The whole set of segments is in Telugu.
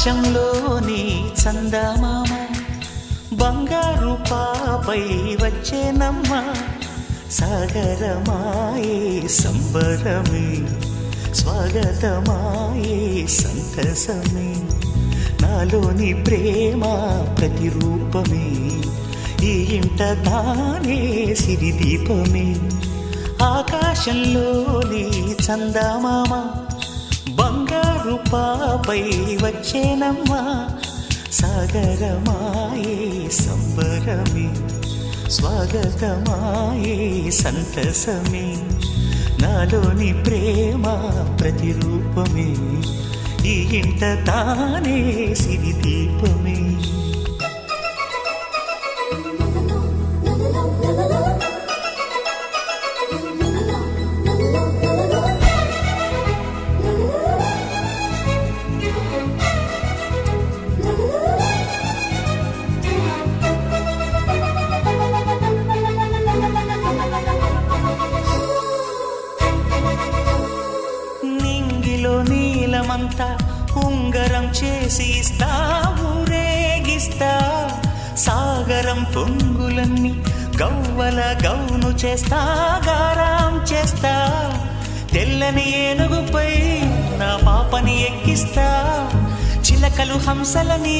ఆకాశంలోని చందమామ బంగారు పాపై వచ్చేనమ్మ సాగరమాయే సంబరమే స్వాగతమాయే సంతసమే నాలోని ప్రేమ ప్రతిరూపమే ఈ ఇంట తానే సిరిదీపమే ఆకాశంలోని చందమామ బంగారు పాపై వచ్చేనమ్మా సాగరమాయే సంబరమే స్వాగతమాయే సంతసమే నాలోని ప్రేమ ప్రతిరూపమే ఈ ఇంట తానే సిరిదీపమే నీలమంతా ఉంగరం చేసి ఇస్తా ఊరేగిస్తా సాగరం పొంగులన్నీ గవ్వల గౌను చేస్తా గారాం చేస్తా తెల్లని ఏనుగుపై నా పాపని ఎక్కిస్తా చిలకలు హంసలని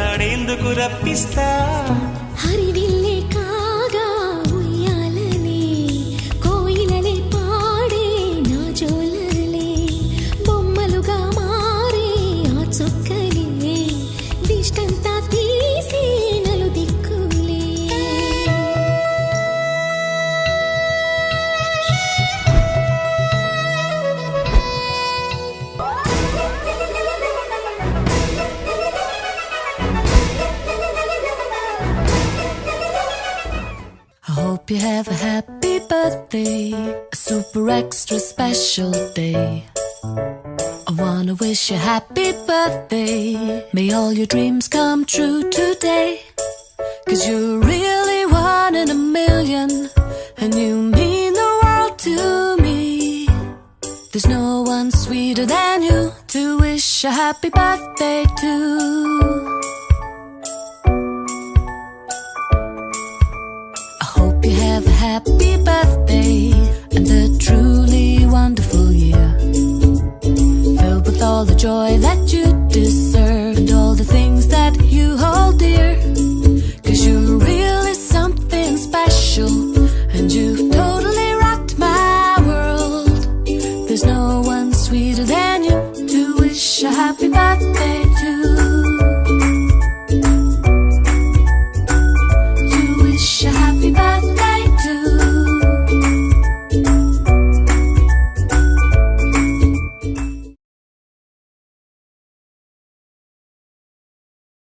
ఆడేందుకు రప్పిస్తా హరివిల్లే కాగా ఉయ్యాలని కోయిలనే పాడే నా జోలలే బొమ్మలుగా మారే ఆ చొక్కలే దిష్టంతా తీసి నలు దిక్కులే I hope you have a happy birthday, a super extra special day. I wanna wish you happy birthday, may all your dreams come true today. 'Cause you're really one in a million, and you mean the world to me. There's no one sweeter than you to wish a happy birthday to. Have a happy birthday and a truly wonderful year, filled with all the joy that you